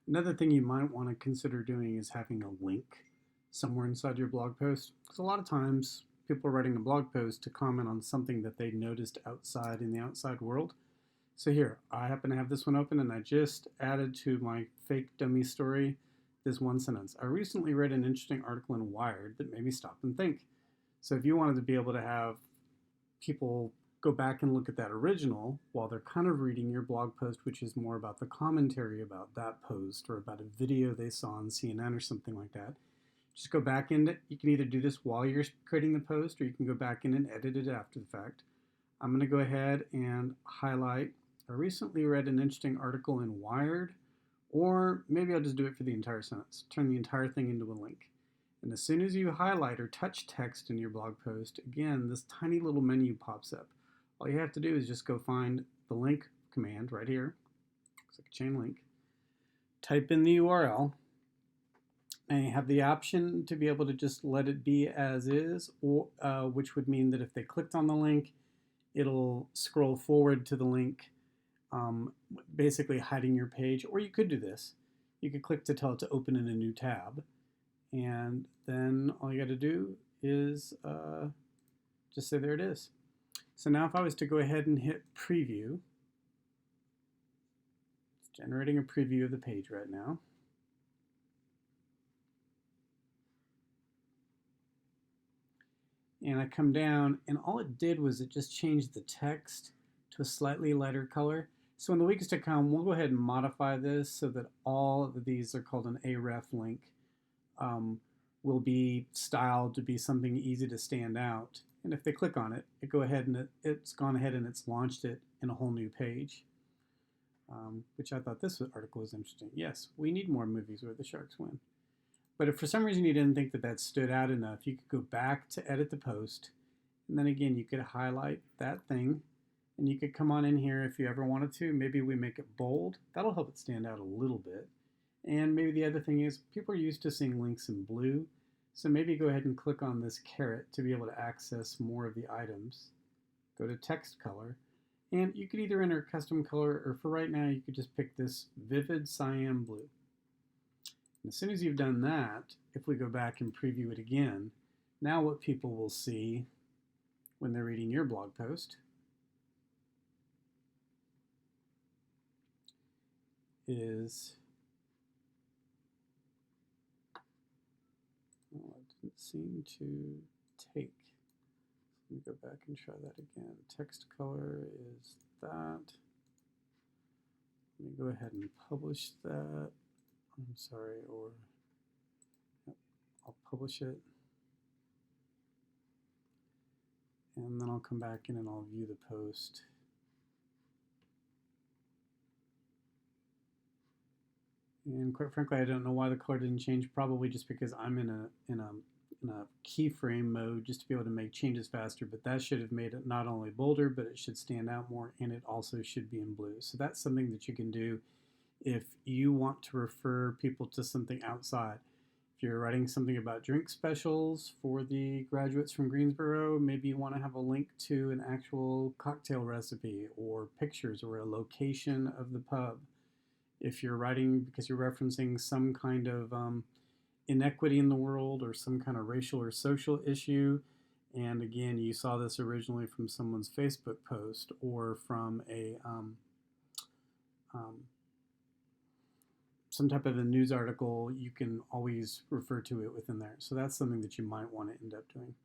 Another thing you might want to consider doing is having a link somewhere inside your blog post. Because a lot of times people are writing a blog post to comment on something that they noticed outside in the outside world. So here, I happen to have this one open and I just added to my fake dummy story this one sentence. I recently read an interesting article in Wired that made me stop and think. So if you wanted to be able to have people go back and look at that original while they're kind of reading your blog post, which is more about the commentary about that post or about a video they saw on CNN or something like that. Just go back in it. You can either do this while you're creating the post or you can go back in and edit it after the fact. I'm going to go ahead and highlight. I recently read an interesting article in Wired, or maybe I'll just do it for the entire sentence. Turn the entire thing into a link. And as soon as you highlight or touch text in your blog post, again, this tiny little menu pops up. All you have to do is just go find the link command right here. Looks like a chain link. Type in the URL, and you have the option to be able to just let it be as is, or which would mean that if they clicked on the link, it'll scroll forward to the link, basically hiding your page. Or you could do this. You could click to tell it to open in a new tab, and then all you got to do is just say there it is. So now if I was to go ahead and hit preview, it's generating a preview of the page right now. And I come down, and all it did was it just changed the text to a slightly lighter color. So in the weeks to come, we'll go ahead and modify this so that all of these are called an href link, will be styled to be something easy to stand out. And if they click on it, it's gone ahead and it's launched it in a whole new page, which I thought this article was interesting. Yes, we need more movies where the sharks win. But if for some reason you didn't think that that stood out enough, you could go back to edit the post. And then again, you could highlight that thing. And you could come on in here if you ever wanted to. Maybe we make it bold. That'll help it stand out a little bit. And maybe the other thing is people are used to seeing links in blue. So maybe go ahead and click on this caret to be able to access more of the items. Go to text color. And you could either enter a custom color, or for right now, you could just pick this vivid cyan blue. And as soon as you've done that, if we go back and preview it again, now what people will see when they're reading your blog post is, oh, it didn't seem to take. Let me go back and try that again. Text color is that. Let me go ahead and publish that. I'm sorry, or yep, I'll publish it. And then I'll come back in and I'll view the post. And quite frankly, I don't know why the color didn't change. Probably just because I'm in a keyframe mode just to be able to make changes faster. But that should have made it not only bolder, but it should stand out more, and it also should be in blue. So that's something that you can do if you want to refer people to something outside. If you're writing something about drink specials for the graduates from Greensboro, maybe you want to have a link to an actual cocktail recipe or pictures or a location of the pub. If you're writing because you're referencing some kind of inequity in the world or some kind of racial or social issue, and again, you saw this originally from someone's Facebook post or from a some type of a news article, you can always refer to it within there. So that's something that you might want to end up doing.